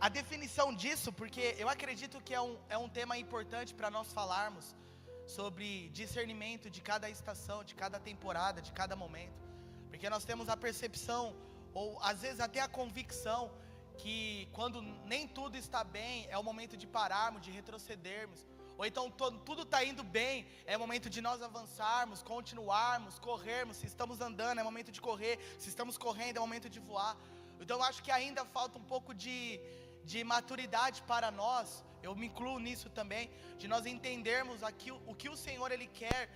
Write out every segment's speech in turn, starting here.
a definição disso, porque eu acredito que é um tema importante para nós falarmos sobre discernimento de cada estação, de cada temporada, de cada momento, porque nós temos a percepção, ou às vezes até a convicção, que quando nem tudo está bem, é o momento de pararmos, de retrocedermos, ou então tudo está indo bem, é o momento de nós avançarmos, continuarmos, corrermos. Se estamos andando, é o momento de correr. Se estamos correndo, é o momento de voar. Então eu acho que ainda falta um pouco de maturidade para nós, eu me incluo nisso também, de nós entendermos o que o Senhor Ele quer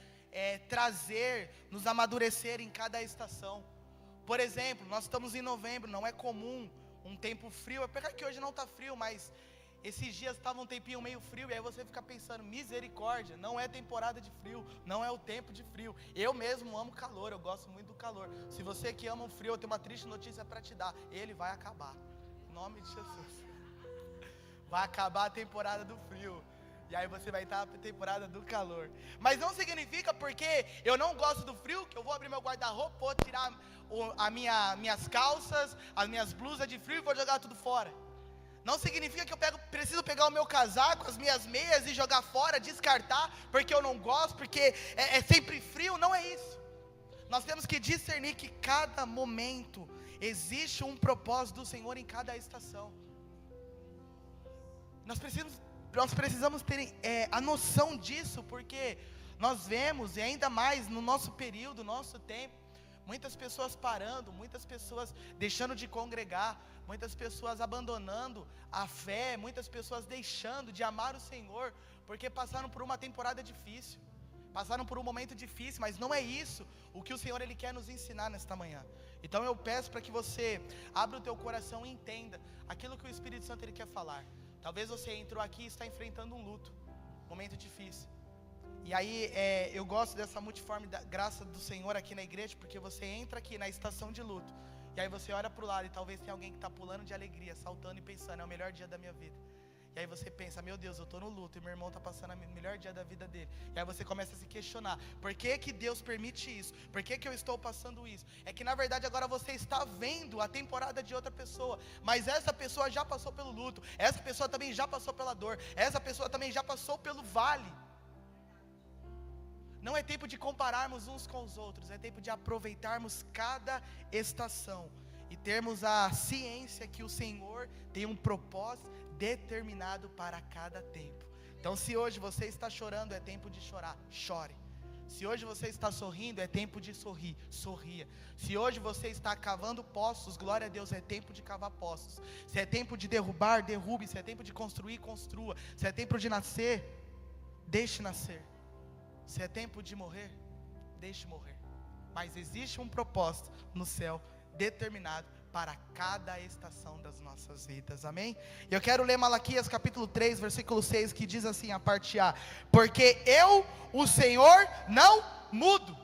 trazer, nos amadurecer em cada estação. Por exemplo, nós estamos em novembro, não é comum um tempo frio, apesar que hoje não está frio, mas esses dias estava um tempinho meio frio, e aí você fica pensando, misericórdia, não é temporada de frio, não é o tempo de frio. Eu mesmo amo calor, eu gosto muito do calor. Se você que ama o frio, eu tenho uma triste notícia para te dar, ele vai acabar, em nome de Jesus. Vai acabar a temporada do frio, e aí você vai estar na temporada do calor. Mas não significa porque eu não gosto do frio, que eu vou abrir meu guarda-roupa, vou tirar minhas calças, as minhas blusas de frio e vou jogar tudo fora. Não significa que eu preciso pegar o meu casaco, as minhas meias e jogar fora, descartar, porque eu não gosto, porque é sempre frio. Não é isso. Nós temos que discernir que cada momento existe um propósito do Senhor em cada estação. Nós precisamos ter a noção disso, porque nós vemos, e ainda mais no nosso período, nosso tempo, muitas pessoas parando, muitas pessoas deixando de congregar, muitas pessoas abandonando a fé, muitas pessoas deixando de amar o Senhor, porque passaram por uma temporada difícil, passaram por um momento difícil, mas não é isso o que o Senhor Ele quer nos ensinar nesta manhã. Então eu peço para que você abra o teu coração e entenda aquilo que o Espírito Santo Ele quer falar. Talvez você entrou aqui e está enfrentando um luto, momento difícil. E aí eu gosto dessa multiforme graça do Senhor aqui na igreja, porque você entra aqui na estação de luto, e aí você olha para o lado e talvez tenha alguém que está pulando de alegria, saltando e pensando, é o melhor dia da minha vida. E aí você pensa, meu Deus, eu estou no luto e meu irmão está passando o melhor dia da vida dele. E aí você começa a se questionar, por que Deus permite isso? Por que eu estou passando isso? É que na verdade agora você está vendo a temporada de outra pessoa, mas essa pessoa já passou pelo luto, essa pessoa também já passou pela dor, essa pessoa também já passou pelo vale. Não é tempo de compararmos uns com os outros, é tempo de aproveitarmos cada estação e termos a ciência que o Senhor tem um propósito determinado para cada tempo. Então se hoje você está chorando, é tempo de chorar, chore. Se hoje você está sorrindo, é tempo de sorrir, sorria. Se hoje você está cavando poços, glória a Deus, é tempo de cavar poços. Se é tempo de derrubar, derrube. Se é tempo de construir, construa. Se é tempo de nascer, deixe nascer. Se é tempo de morrer, deixe morrer. Mas existe um propósito no céu determinado para cada estação das nossas vidas, amém? Eu quero ler Malaquias capítulo 3, versículo 6, que diz assim, a parte A: porque eu, o Senhor, não mudo.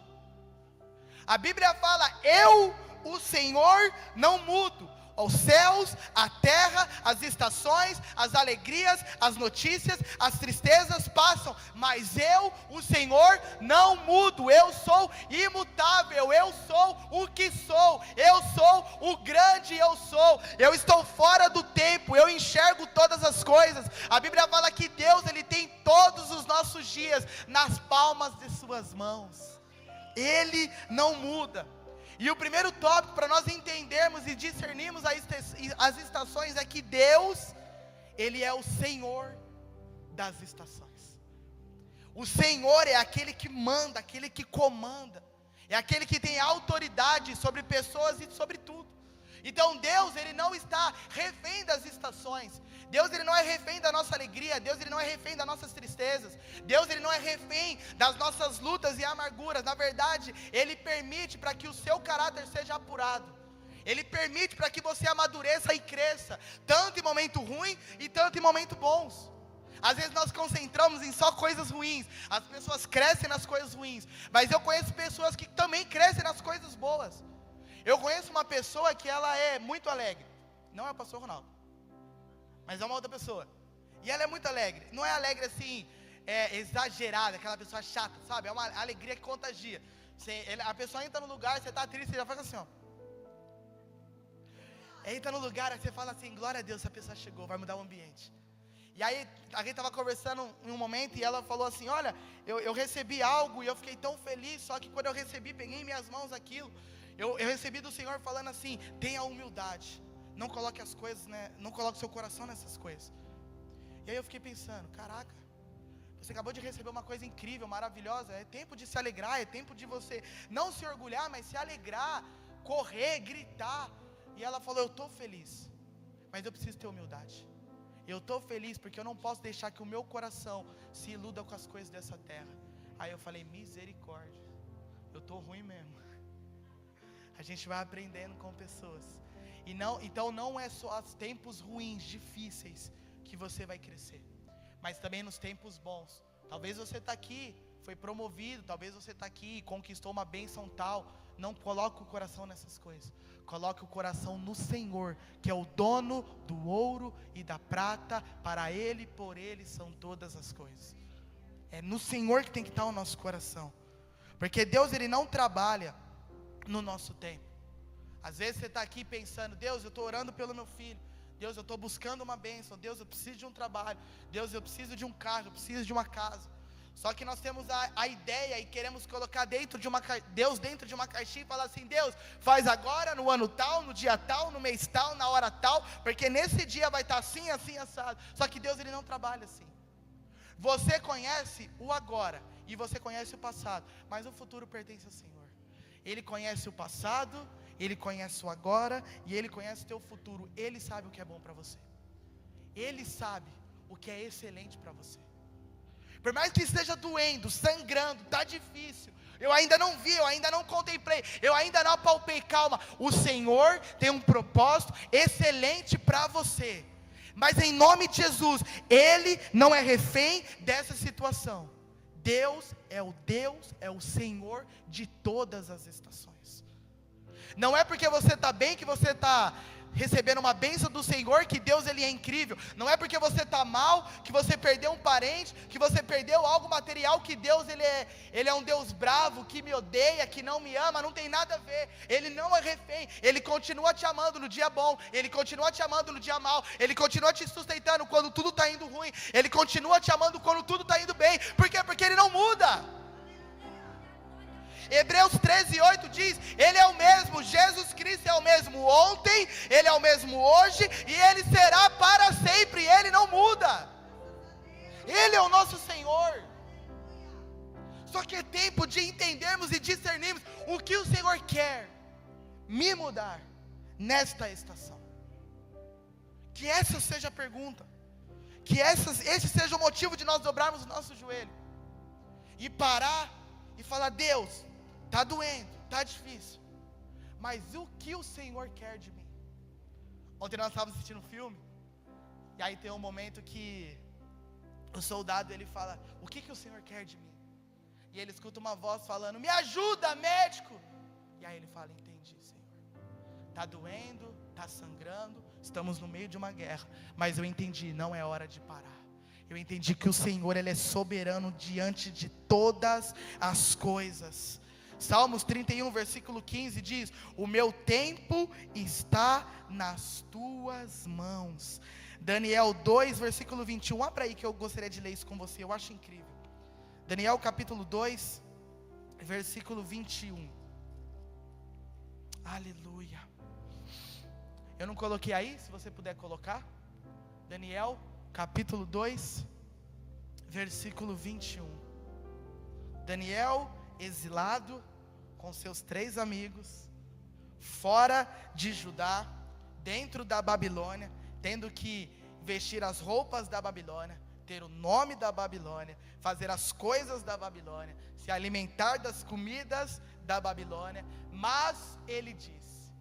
A Bíblia fala, eu, o Senhor, não mudo. Os céus, a terra, as estações, as alegrias, as notícias, as tristezas passam, mas eu, o Senhor, não mudo. Eu sou imutável, eu sou o que sou, eu sou o grande eu sou. Eu estou fora do tempo, eu enxergo todas as coisas. A Bíblia fala que Deus, Ele tem todos os nossos dias nas palmas de suas mãos. Ele não muda. E o primeiro tópico para nós entendermos e discernirmos as estações é que Deus, Ele é o Senhor das estações. O Senhor é aquele que manda, aquele que comanda, é aquele que tem autoridade sobre pessoas e sobre tudo. Então Deus, Ele não está refém das estações. Deus, Ele não é refém da nossa alegria. Deus, Ele não é refém das nossas tristezas. Deus, Ele não é refém das nossas lutas e amarguras. Na verdade, Ele permite para que o seu caráter seja apurado. Ele permite para que você amadureça e cresça, tanto em momento ruim e tanto em momento bons. Às vezes nós concentramos em só coisas ruins. As pessoas crescem nas coisas ruins, mas eu conheço pessoas que também crescem nas coisas boas. Eu conheço uma pessoa que ela é muito alegre. Não é o pastor Ronaldo, mas é uma outra pessoa. E ela é muito alegre. Não é alegre assim, exagerada, aquela pessoa chata, sabe? É uma alegria que contagia. A pessoa entra no lugar, você está triste, você já faz assim, ó. Entra no lugar, aí você fala assim, glória a Deus, essa pessoa chegou, vai mudar o ambiente. E aí, a gente estava conversando em um momento, e ela falou assim, olha, eu recebi algo, e eu fiquei tão feliz, só que quando eu recebi, peguei em minhas mãos aquilo, eu recebi do Senhor falando assim, tenha humildade, não coloque as coisas, né, não coloque seu coração nessas coisas. E aí eu fiquei pensando, caraca, você acabou de receber uma coisa incrível, maravilhosa, é tempo de se alegrar, é tempo de você não se orgulhar, mas se alegrar, correr, gritar. E ela falou, eu estou feliz, mas eu preciso ter humildade. Eu estou feliz porque eu não posso deixar que o meu coração se iluda com as coisas dessa terra. Aí eu falei, misericórdia, eu estou ruim mesmo. A gente vai aprendendo com pessoas. Então não é só os tempos ruins, difíceis, que você vai crescer, mas também nos tempos bons. Talvez você está aqui, foi promovido, talvez você está aqui e conquistou uma bênção tal. Não coloque o coração nessas coisas. Coloque o coração no Senhor, que é o dono do ouro e da prata. Para Ele, por Ele são todas as coisas. É no Senhor que tem que estar o nosso coração. Porque Deus, Ele não trabalha no nosso tempo. Às vezes você está aqui pensando, Deus, eu estou orando pelo meu filho. Deus, eu estou buscando uma bênção. Deus, eu preciso de um trabalho. Deus, eu preciso de um carro, eu preciso de uma casa. Só que nós temos a ideia e queremos colocar Deus dentro de uma caixinha e falar assim, Deus, faz agora, no ano tal, no dia tal, no mês tal, na hora tal, porque nesse dia vai estar assim, assim, assado. Só que Deus, Ele não trabalha assim. Você conhece o agora e você conhece o passado, mas o futuro pertence ao Senhor. Ele conhece o passado, Ele conhece o agora e Ele conhece o teu futuro. Ele sabe o que é bom para você. Ele sabe o que é excelente para você. Por mais que esteja doendo, sangrando, está difícil, eu ainda não vi, eu ainda não contemplei, eu ainda não apalpei, calma, o Senhor tem um propósito excelente para você, mas em nome de Jesus, Ele não é refém dessa situação. Deus, é o Senhor de todas as estações. Não é porque você está bem que você está recebendo uma bênção do Senhor, que Deus, Ele é incrível. Não é porque você está mal, que você perdeu um parente, que você perdeu algo material, que Deus, Ele é um Deus bravo, que me odeia, que não me ama. Não tem nada a ver. Ele não é refém. Ele continua te amando no dia bom, Ele continua te amando no dia mal, Ele continua te sustentando quando tudo está indo ruim, Ele continua te amando quando tudo está indo bem. Por quê? Porque Ele não muda. Hebreus 13:8 diz, Ele é o mesmo, Jesus Cristo é o mesmo ontem, Ele é o mesmo hoje, e Ele será para sempre, Ele não muda. Ele é o nosso Senhor. Só que é tempo de entendermos e discernirmos o que o Senhor quer me mudar nesta estação. Que essa seja a pergunta, que esse seja o motivo de nós dobrarmos o nosso joelho e parar e falar, Deus, está doendo, está difícil, mas o que o Senhor quer de mim? Ontem nós estávamos assistindo um filme, e aí tem um momento que o soldado, ele fala, o que o Senhor quer de mim? E ele escuta uma voz falando, me ajuda, médico. E aí ele fala, entendi, Senhor, está doendo, está sangrando, estamos no meio de uma guerra, mas eu entendi, não é hora de parar. Eu entendi que o Senhor, Ele é soberano diante de todas as coisas. Salmos 31, versículo 15 diz, o meu tempo está nas tuas mãos. Daniel 2, versículo 21, abra aí que eu gostaria de ler isso com você, eu acho incrível. Daniel capítulo 2, versículo 21. Aleluia. Eu não coloquei aí, se você puder colocar. Daniel capítulo 2, versículo 21. Daniel, exilado, com seus 3 amigos, fora de Judá, dentro da Babilônia, tendo que vestir as roupas da Babilônia, ter o nome da Babilônia, fazer as coisas da Babilônia, se alimentar das comidas da Babilônia, mas ele diz,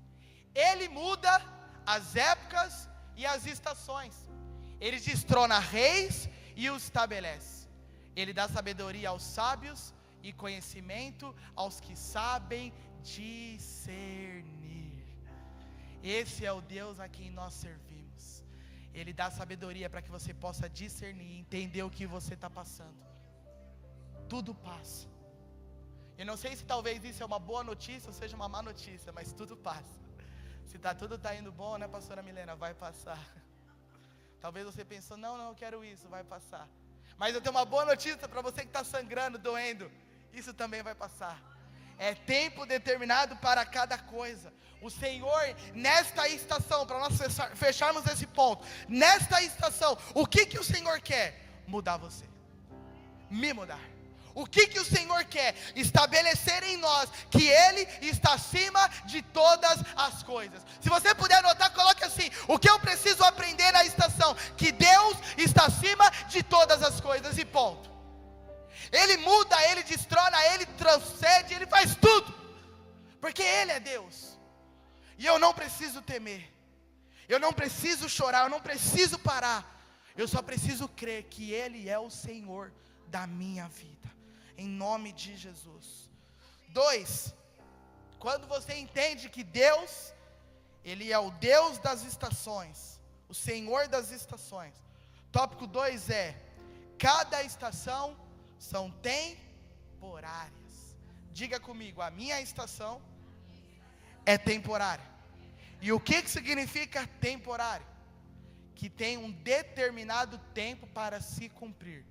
Ele muda as épocas e as estações, Ele destrona reis e os estabelece, Ele dá sabedoria aos sábios e conhecimento aos que sabem discernir. Esse é o Deus a quem nós servimos. Ele dá sabedoria para que você possa discernir, entender o que você está passando. Tudo passa. Eu não sei se talvez isso é uma boa notícia ou seja uma má notícia, mas tudo passa. Se tudo está indo bom, né, pastora Milena? Vai passar. Talvez você pensou, não, eu quero isso, vai passar. Mas eu tenho uma boa notícia para você que está sangrando, doendo. Isso também vai passar. É tempo determinado para cada coisa. O Senhor, nesta estação, para nós fecharmos esse ponto, nesta estação, o que o Senhor quer? Mudar você. Me mudar. O que o Senhor quer? Estabelecer em nós que Ele está acima de todas as coisas. Se você puder anotar, coloque assim: o que eu preciso aprender na estação? Que Deus está acima de todas as coisas, e ponto. Ele muda, Ele destrona, Ele transcende, Ele faz tudo, porque Ele é Deus. E eu não preciso temer, eu não preciso chorar, eu não preciso parar. Eu só preciso crer que Ele é o Senhor da minha vida, em nome de Jesus. 2, quando você entende que Deus, Ele é o Deus das estações, o Senhor das estações. Tópico 2 é: cada estação são temporárias. Diga comigo: a minha estação é temporária. E o que significa temporário? Que tem um determinado tempo para se cumprir.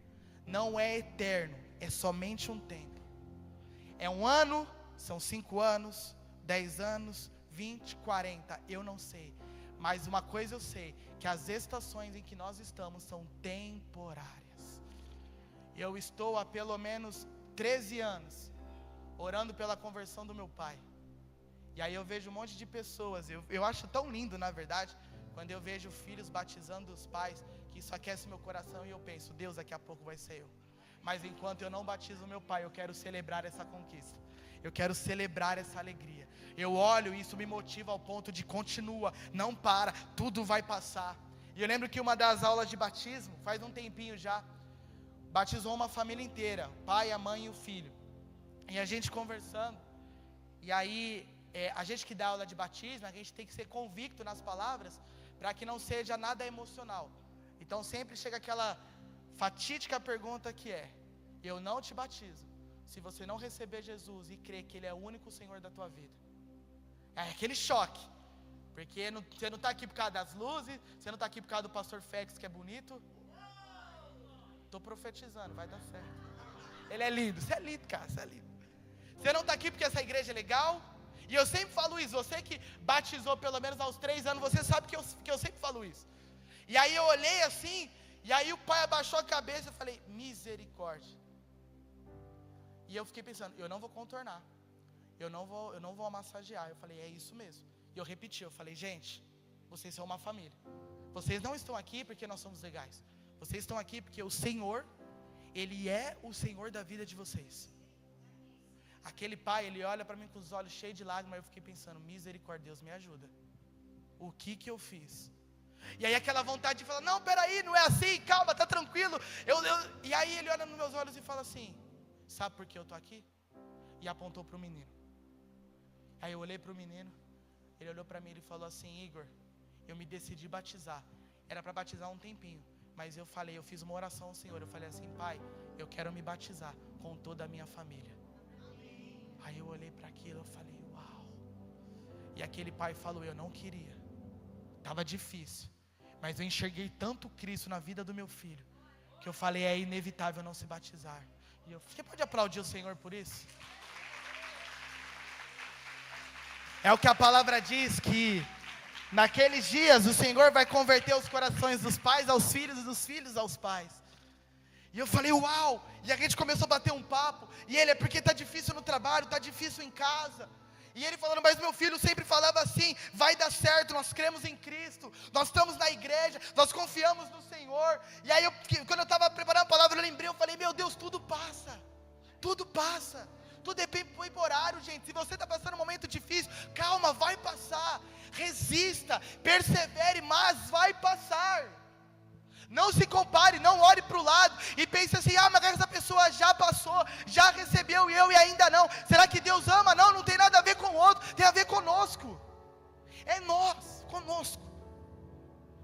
Não é eterno, é somente um tempo. É um ano, são 5 anos, 10 anos, 20, 40, eu não sei. Mas uma coisa eu sei, que as estações em que nós estamos são temporárias. Eu estou há pelo menos 13 anos orando pela conversão do meu pai. E aí eu vejo um monte de pessoas, eu acho tão lindo, na verdade, quando eu vejo filhos batizando os pais, que isso aquece meu coração, e eu penso: Deus, daqui a pouco vai ser eu. Mas enquanto eu não batizo meu pai, eu quero celebrar essa conquista, eu quero celebrar essa alegria. Eu olho e isso me motiva ao ponto de: continua, não para, tudo vai passar. E eu lembro que uma das aulas de batismo, faz um tempinho já, batizou uma família inteira, o pai, a mãe e o filho. E a gente conversando, e aí a gente que dá aula de batismo, a gente tem que ser convicto nas palavras, para que não seja nada emocional. Então sempre chega aquela fatídica pergunta que é: eu não te batizo se você não receber Jesus e crer que Ele é o único Senhor da tua vida. É aquele choque, porque você não está aqui por causa das luzes, você não está aqui por causa do pastor Félix, que é bonito. Estou profetizando, vai dar certo. Ele é lindo, você é lindo, cara, você é lindo. Você não está aqui porque essa igreja é legal. E eu sempre falo isso, você que batizou pelo menos aos 3 anos, você sabe que eu sempre falo isso. E aí eu olhei assim, e aí o pai abaixou a cabeça e eu falei: misericórdia. E eu fiquei pensando: eu não vou contornar, eu não vou massagear. Eu falei: é isso mesmo. E eu repeti, eu falei: gente, vocês são uma família. Vocês não estão aqui porque nós somos legais. Vocês estão aqui porque o Senhor, Ele é o Senhor da vida de vocês. Aquele pai, ele olha para mim com os olhos cheios de lágrimas. Eu fiquei pensando: misericórdia, Deus me ajuda. O que eu fiz? E aí aquela vontade de falar: não, peraí, não é assim, calma, tá tranquilo. E aí ele olha nos meus olhos e fala assim: sabe por que eu estou aqui? E apontou para o menino. Aí eu olhei para o menino, ele olhou para mim e falou assim: Igor, eu me decidi batizar. Era para batizar um tempinho, mas eu fiz uma oração ao Senhor. Eu falei assim: pai, eu quero me batizar com toda a minha família. Aí eu olhei para aquilo, eu falei: uau. E aquele pai falou: eu não queria, estava difícil, mas eu enxerguei tanto Cristo na vida do meu filho, que eu falei: é inevitável não se batizar. E você pode aplaudir o Senhor por isso? É o que a palavra diz, que naqueles dias o Senhor vai converter os corações dos pais aos filhos e dos filhos aos pais. E eu falei: uau. E a gente começou a bater um papo. E ele: é porque está difícil no trabalho, está difícil em casa. E ele falando: mas meu filho sempre falava assim: vai dar certo, nós cremos em Cristo, nós estamos na igreja, nós confiamos no Senhor. E aí quando eu estava preparando a palavra, eu lembrei, eu falei: meu Deus, tudo passa, tudo passa, tudo é temporário, gente. Se você está passando um momento difícil, calma, vai passar. Resista, persevere, mas vai passar. Não se compare, não olhe para o lado e pense assim: ah, mas essa pessoa já passou, já recebeu e eu ainda não. Será que Deus ama? Não, não tem nada a ver com o outro, tem a ver conosco. É nós, conosco.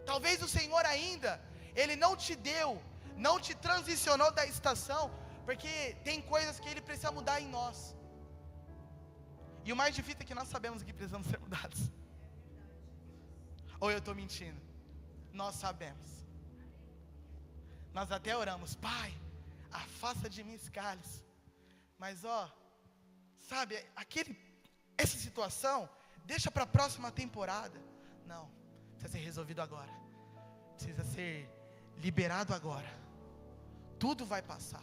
Talvez o Senhor ainda, Ele não te deu, não te transicionou da estação, porque tem coisas que Ele precisa mudar em nós. E o mais difícil é que nós sabemos que precisamos ser mudados. Ou eu estou mentindo? Nós sabemos. Nós até oramos: Pai, afasta de mim esse cálice. Mas sabe, essa situação, deixa para a próxima temporada. Não, precisa ser resolvido agora. Precisa ser liberado agora. Tudo vai passar.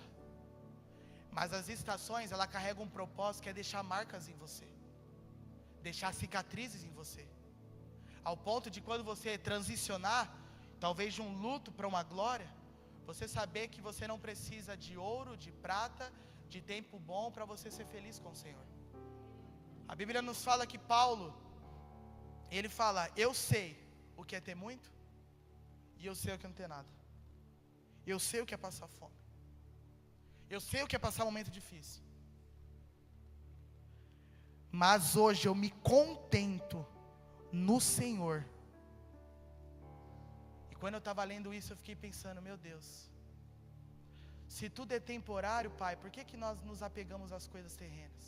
Mas as estações, ela carrega um propósito, que é deixar marcas em você, deixar cicatrizes em você, ao ponto de quando você transicionar, talvez de um luto para uma glória, você saber que você não precisa de ouro, de prata, de tempo bom para você ser feliz com o Senhor. A Bíblia nos fala que Paulo, ele fala: eu sei o que é ter muito, e eu sei o que é não ter nada. Eu sei o que é passar fome. Eu sei o que é passar um momento difícil. Mas hoje eu me contento no Senhor. E quando eu estava lendo isso, eu fiquei pensando: meu Deus, se tudo é temporário, Pai, por que nós nos apegamos às coisas terrenas?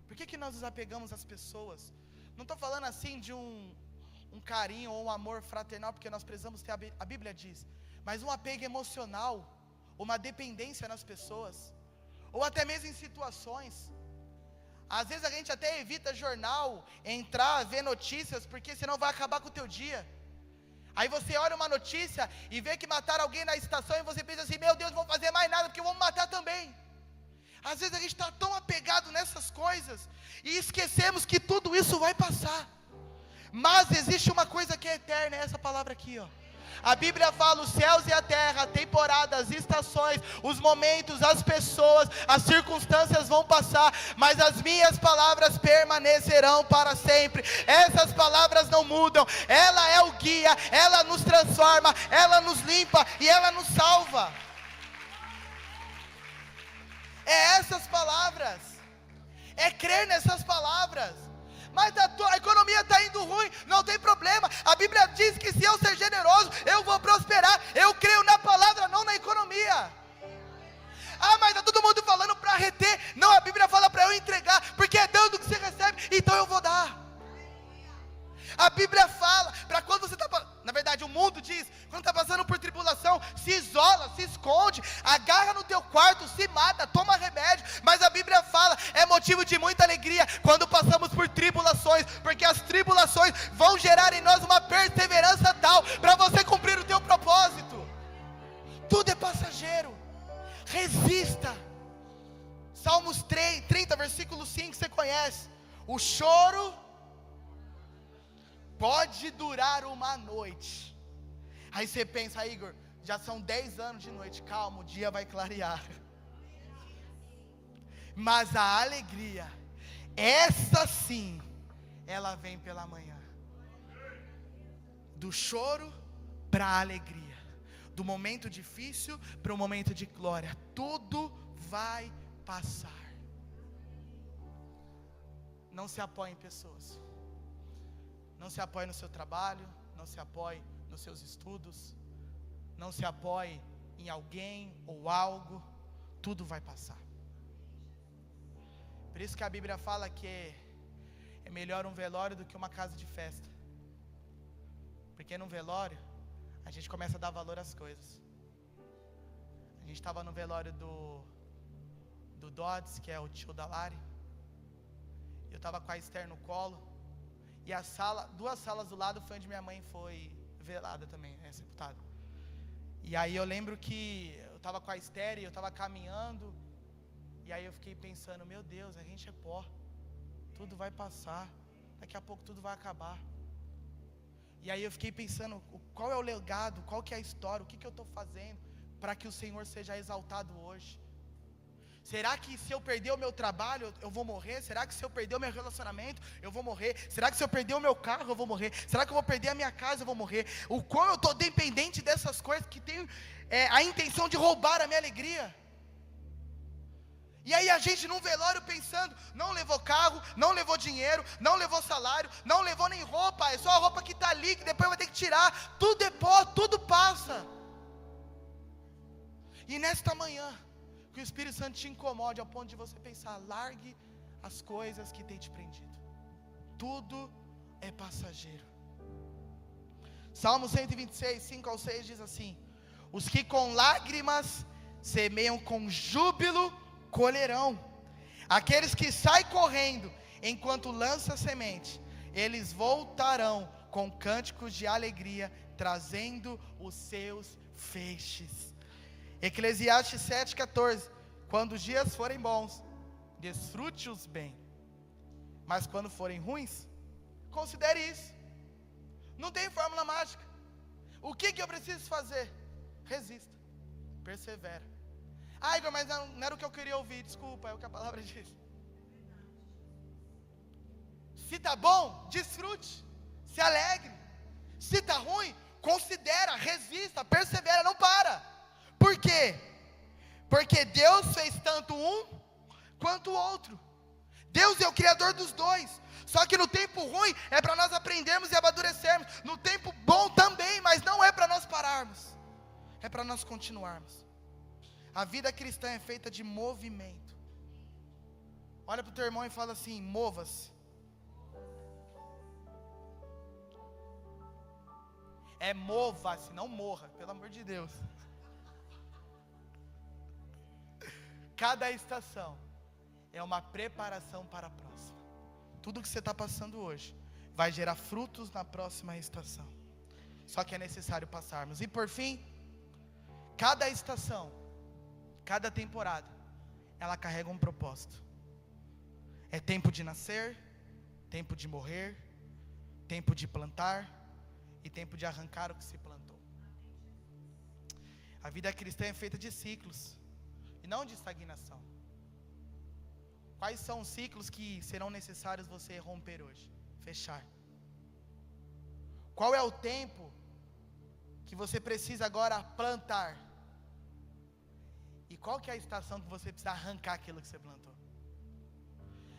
Por que nós nos apegamos às pessoas? Não estou falando assim de um carinho ou um amor fraternal, porque nós precisamos ter, a Bíblia diz, mas um apego emocional, uma dependência nas pessoas, ou até mesmo em situações. Às vezes a gente até evita jornal, entrar, ver notícias, porque senão vai acabar com o teu dia. Aí você olha uma notícia e vê que mataram alguém na estação, e você pensa assim: meu Deus, não vou fazer mais nada, porque vão me matar também. Às vezes a gente está tão apegado nessas coisas, e esquecemos que tudo isso vai passar. Mas existe uma coisa que é eterna, é essa palavra aqui, A Bíblia fala: os céus e a terra, a temporada, as estações, os momentos, as pessoas, as circunstâncias vão passar, mas as minhas palavras permanecerão para sempre. Essas palavras não mudam. Ela é o guia, ela nos transforma, ela nos limpa e ela nos salva. É essas palavras, é crer nessas palavras. Mas a economia está indo ruim, não tem problema. A Bíblia diz que se eu ser generoso, eu vou prosperar. Eu creio na palavra, não na economia. Ah, mas está todo mundo falando para reter. Não, a Bíblia fala para eu entregar, porque é dando que você recebe, então eu vou dar. A Bíblia fala para quando você está, na verdade o mundo diz, quando está passando por tribulação, se isola, se esconde, agarra no teu quarto, se mata, toma remédio. Mas a Bíblia fala, é motivo de muita alegria quando passamos por tribulações, porque as tribulações vão gerar em nós uma perseverança tal, para você cumprir o teu propósito. Tudo é passageiro, resista. Salmos 30, versículo 5, você conhece: o choro pode durar uma noite. Aí você pensa: Igor, já são 10 anos de noite. Calma, o dia vai clarear. Mas a alegria, essa sim, ela vem pela manhã. Do choro para a alegria, do momento difícil para o momento de glória, tudo vai passar. Não se apoie em pessoas. Não se apoie no seu trabalho, não se apoie nos seus estudos, não se apoie em alguém ou algo, tudo vai passar. Por isso que a Bíblia fala que é melhor um velório do que uma casa de festa. Porque num velório, a gente começa a dar valor às coisas. A gente estava no velório do Dodds, que é o tio da Lari. Eu estava com a Esther no colo. E a sala, 2 salas do lado foi onde minha mãe foi velada também, sepultada. E aí eu lembro que eu estava com a Esther e eu estava caminhando. E aí eu fiquei pensando: meu Deus, a gente é pó, tudo vai passar, daqui a pouco tudo vai acabar. E aí eu fiquei pensando: qual é o legado, qual que é a história, o que eu estou fazendo para que o Senhor seja exaltado hoje? Será que se eu perder o meu trabalho, eu vou morrer? Será que se eu perder o meu relacionamento, eu vou morrer? Será que se eu perder o meu carro, eu vou morrer? Será que eu vou perder a minha casa, eu vou morrer? O quão eu estou dependente dessas coisas que tem a intenção de roubar a minha alegria. E aí a gente num velório pensando: não levou carro, não levou dinheiro, não levou salário, não levou nem roupa, é só a roupa que está ali, que depois vai ter que tirar. Tudo é pó, tudo passa. E nesta manhã, que o Espírito Santo te incomode ao ponto de você pensar: largue as coisas que tem te prendido. Tudo é passageiro. Salmo 126, 5 ao 6 diz assim: os que com lágrimas semeiam com júbilo colherão. Aqueles que saem correndo enquanto lança semente, eles voltarão com cânticos de alegria, trazendo os seus feixes. Eclesiastes 7,14: quando os dias forem bons, desfrute-os bem, mas quando forem ruins, considere isso. Não tem fórmula mágica. O que eu preciso fazer? Resista, persevera. Ah, Igor, mas não era o que eu queria ouvir. Desculpa, é o que a palavra diz. Se está bom, desfrute, se alegre. Se está ruim, considera, resista, persevera, não para. Por quê? Porque Deus fez tanto um quanto o outro. Deus é o Criador dos dois. Só que no tempo ruim é para nós aprendermos e amadurecermos. No tempo bom também, mas não é para nós pararmos. É para nós continuarmos. A vida cristã é feita de movimento. Olha para o teu irmão e fala assim: mova-se. É mova-se, não morra, pelo amor de Deus. Cada estação é uma preparação para a próxima. Tudo que você está passando hoje vai gerar frutos na próxima estação. Só que é necessário passarmos. E por fim, cada estação, cada temporada, ela carrega um propósito. É tempo de nascer, tempo de morrer, tempo de plantar e tempo de arrancar o que se plantou. A vida cristã é feita de ciclos e não de estagnação. Quais são os ciclos que serão necessários você romper hoje? Fechar. Qual é o tempo que você precisa agora plantar? E qual que é a estação que você precisa arrancar aquilo que você plantou?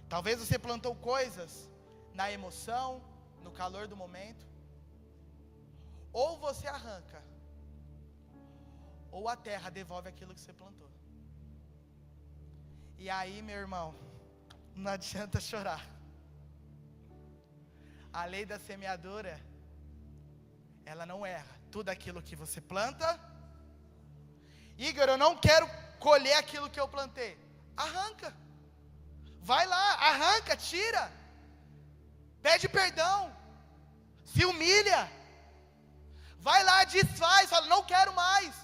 Talvez você plantou coisas na emoção, no calor do momento. Ou você arranca, ou a terra devolve aquilo que você plantou. E aí, meu irmão, não adianta chorar. A lei da semeadura, ela não erra. Tudo aquilo que você planta. Igor, eu não quero colher aquilo que eu plantei. Arranca. Vai lá, arranca, tira. Pede perdão. Se humilha. Vai lá, desfaz, fala, não quero mais.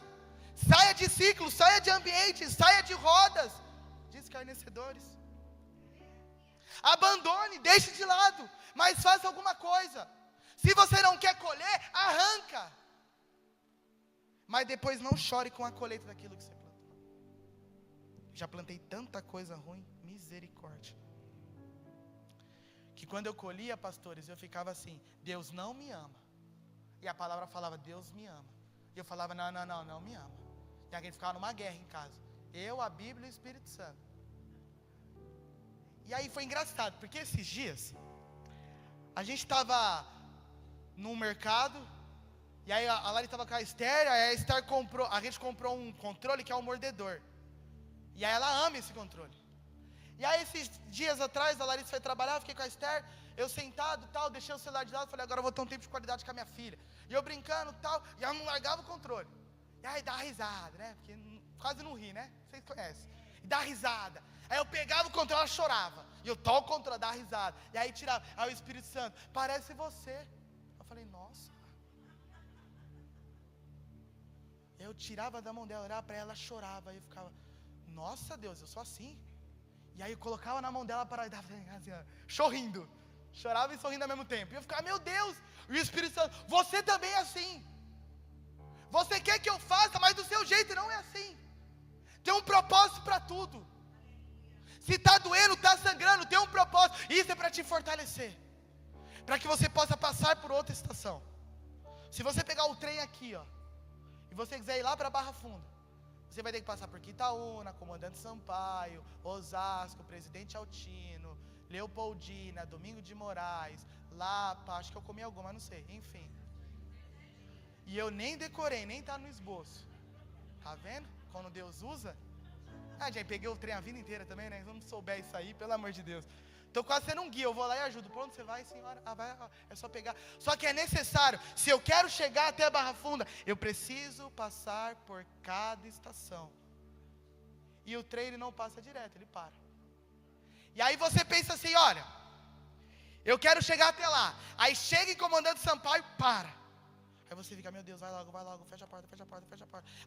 Saia de ciclos, saia de ambientes, saia de rodas escarnecedores. Abandone, deixe de lado, mas faça alguma coisa. Se você não quer colher, arranca. Mas depois não chore com a colheita daquilo que você plantou. Já plantei tanta coisa ruim, misericórdia. Que quando eu colhia, pastores, eu ficava assim: Deus não me ama. E a palavra falava: Deus me ama. E eu falava: não me ama. E a gente ficava numa guerra em casa. Eu, a Bíblia e o Espírito Santo. E aí foi engraçado, porque esses dias a gente estava no mercado. E aí a Lari estava com a Esther. Aí a Esther comprou, a gente comprou um controle que é um mordedor. E aí ela ama esse controle. E aí esses dias atrás a Larissa foi trabalhar, eu fiquei com a Esther, eu sentado tal, deixei o celular de lado, falei: agora eu vou ter um tempo de qualidade com a minha filha. E eu brincando tal, e ela não largava o controle. E aí dá risada, né? Porque quase não ri, né? Vocês conhecem. E dá risada. Aí eu pegava o controle, ela chorava. E eu toco o controle, dá risada. E aí tirava. Aí o Espírito Santo: parece você. Eu falei: nossa. Eu tirava da mão dela, olhava para ela, ela chorava. Aí eu ficava: nossa Deus, eu sou assim. E aí eu colocava na mão dela para dar assim, sorrindo. Chorava e sorrindo ao mesmo tempo. E eu ficava: meu Deus. E o Espírito Santo: você também é assim. Você quer que eu faça, mas do seu jeito, não é assim. Tem um propósito para tudo. Se está doendo, está sangrando, tem um propósito. Isso é para te fortalecer, para que você possa passar por outra estação. Se você pegar o trem aqui, ó, e você quiser ir lá para Barra Funda, você vai ter que passar por Quitaúna, Comandante Sampaio, Osasco, Presidente Altino, Leopoldina, Domingo de Moraes, Lapa, acho que eu comi alguma, não sei, enfim. E eu nem decorei, nem está no esboço. Tá vendo? Quando Deus usa. Já peguei o trem a vida inteira também, né? Se eu não souber isso aí, pelo amor de Deus. Estou quase sendo um guia, eu vou lá e ajudo. Para onde você vai, senhora? É só pegar. Só que é necessário, se eu quero chegar até a Barra Funda, eu preciso passar por cada estação. E o trem ele não passa direto, ele para. E aí você pensa assim, olha, eu quero chegar até lá. Aí chega em Comandante Sampaio, para. Aí você fica, meu Deus, vai logo, fecha a porta.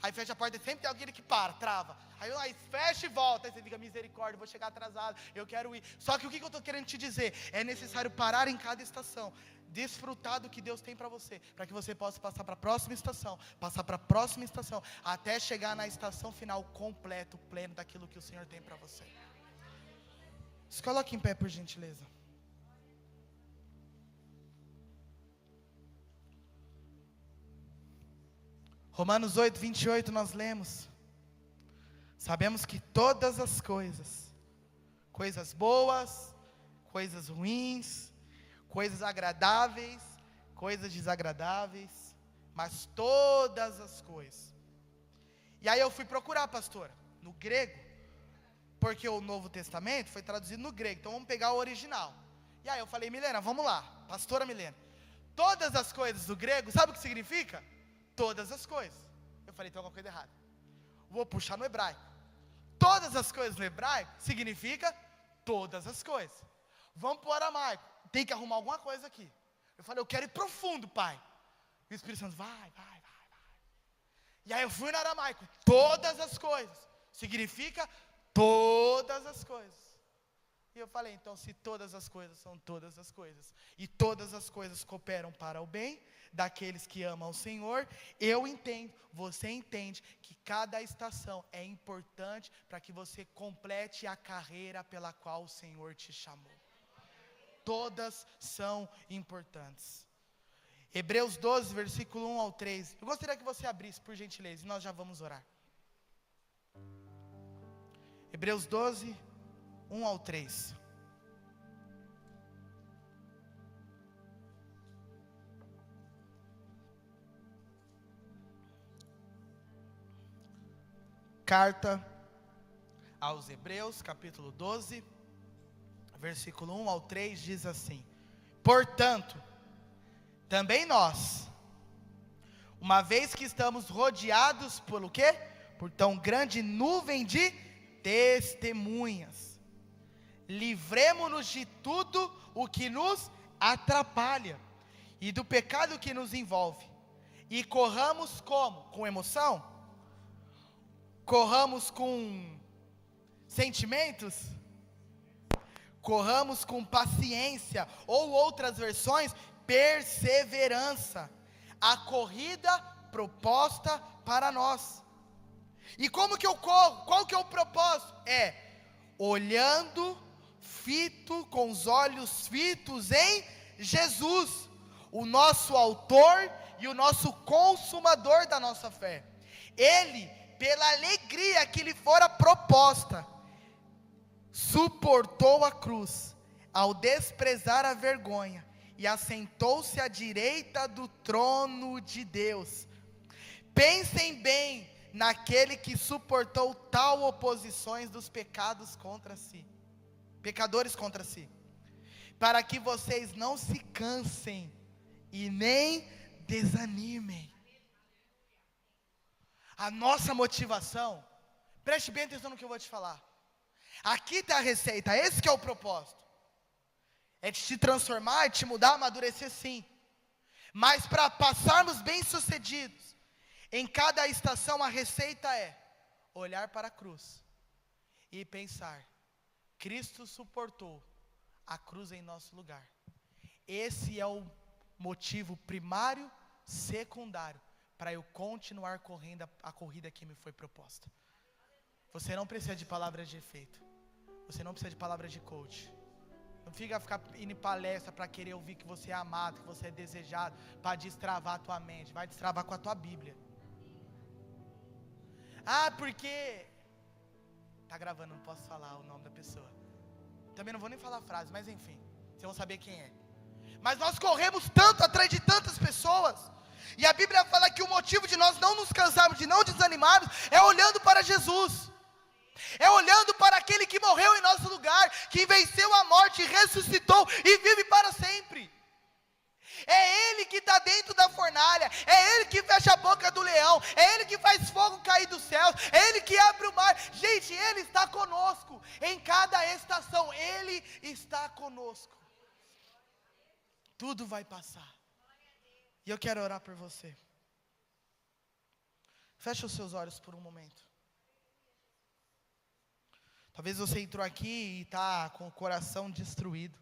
Aí fecha a porta e sempre tem alguém que para, trava. Aí fecha e volta. Aí você fica, misericórdia, vou chegar atrasado, eu quero ir. Só que o que eu estou querendo te dizer? É necessário parar em cada estação. Desfrutar do que Deus tem para você. Para que você possa passar para a próxima estação. Passar para a próxima estação. Até chegar na estação final completo, pleno daquilo que o Senhor tem para você. Se coloque em pé, por gentileza. Romanos 8, 28 nós lemos. Sabemos que todas as coisas, coisas boas, coisas ruins, coisas agradáveis, coisas desagradáveis, mas todas as coisas. E aí eu fui procurar, pastora, no grego, porque o Novo Testamento foi traduzido no grego, então vamos pegar o original. E aí eu falei, Milena, vamos lá, pastora Milena, todas as coisas do grego, sabe o que significa? Todas as coisas. Eu falei, tem alguma coisa errada. Vou puxar no hebraico. Todas as coisas no hebraico significa todas as coisas. Vamos para o aramaico. Tem que arrumar alguma coisa aqui. Eu falei, eu quero ir profundo, pai. E o Espírito Santo, vai. E aí eu fui no aramaico. Todas as coisas significa todas as coisas. E eu falei, então se todas as coisas são todas as coisas, e todas as coisas cooperam para o bem daqueles que amam o Senhor, eu entendo, você entende, que cada estação é importante para que você complete a carreira pela qual o Senhor te chamou. Todas são importantes. Hebreus 12, versículo 1 ao 3. Eu gostaria que você abrisse, por gentileza, e nós já vamos orar. Hebreus 12, 1 ao 3. Carta aos Hebreus, capítulo 12, versículo 1 ao 3, diz assim: portanto, também nós, uma vez que estamos rodeados por o quê? Por tão grande nuvem de testemunhas, livremo-nos de tudo o que nos atrapalha e do pecado que nos envolve, e corramos como? Com emoção? Corramos com sentimentos? Corramos com paciência, ou outras versões, perseverança, a corrida proposta para nós. E como que eu corro? Qual que é o propósito? É olhando fito, com os olhos fitos em Jesus, o nosso autor e o nosso consumador da nossa fé. Ele, pela alegria que lhe fora proposta, suportou a cruz, ao desprezar a vergonha, e assentou-se à direita do trono de Deus. Pensem bem naquele que suportou tal oposições dos pecadores contra si, para que vocês não se cansem e nem desanimem. A nossa motivação, preste bem atenção no que eu vou te falar. Aqui está a receita, esse que é o propósito. É de te transformar, de te mudar, amadurecer sim. Mas para passarmos bem-sucedidos, em cada estação a receita é olhar para a cruz e pensar: Cristo suportou a cruz em nosso lugar. Esse é o motivo primário, secundário, para eu continuar correndo a corrida que me foi proposta. Você não precisa de palavras de efeito. Você não precisa de palavras de coach. Não fica indo em palestra para querer ouvir que você é amado, que você é desejado, para destravar a tua mente. Vai destravar com a tua Bíblia. Ah, porque... Tá gravando, não posso falar o nome da pessoa. Também não vou nem falar a frase, mas enfim, vocês vão saber quem é. Mas nós corremos tanto atrás de tantas pessoas, e a Bíblia fala que o motivo de nós não nos cansarmos, de não desanimarmos, é olhando para Jesus. é olhando para aquele que morreu em nosso lugar, que venceu a morte, ressuscitou e vive para sempre. É Ele que está dentro da fornalha, é Ele que fecha a boca do leão, é Ele que faz fogo cair dos céus, é Ele que abre o mar. Gente, Ele está conosco em cada estação, Ele está conosco. Tudo vai passar. E eu quero orar por você. Feche os seus olhos por um momento. Talvez você entrou aqui e está com o coração destruído.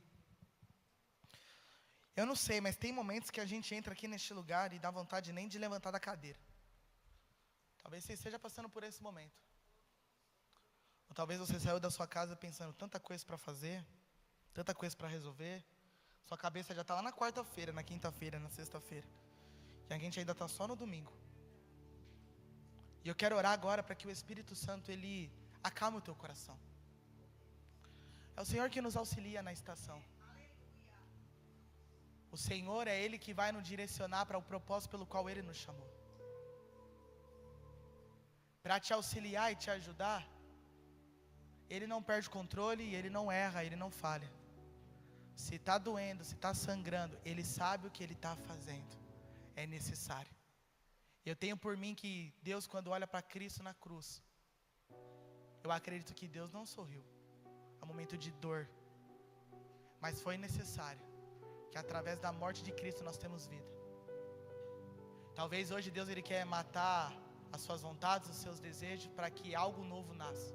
Eu não sei, mas tem momentos que a gente entra aqui neste lugar e dá vontade nem de levantar da cadeira. Talvez você esteja passando por esse momento. Ou talvez você saiu da sua casa pensando tanta coisa para fazer, tanta coisa para resolver. Sua cabeça já está lá na quarta-feira, na quinta-feira, na sexta-feira. E a gente ainda está só no domingo. E eu quero orar agora para que o Espírito Santo, Ele acalme o teu coração. É o Senhor que nos auxilia na estação. O Senhor é Ele que vai nos direcionar para o propósito pelo qual Ele nos chamou. Para te auxiliar e te ajudar, Ele não perde o controle, Ele não erra, Ele não falha. Se está doendo, se está sangrando, Ele sabe o que Ele está fazendo. É necessário. Eu tenho por mim que Deus, quando olha para Cristo na cruz, eu acredito que Deus não sorriu. É um momento de dor. Mas foi necessário. Que através da morte de Cristo nós temos vida. Talvez hoje Deus Ele quer matar as suas vontades, os seus desejos, para que algo novo nasça.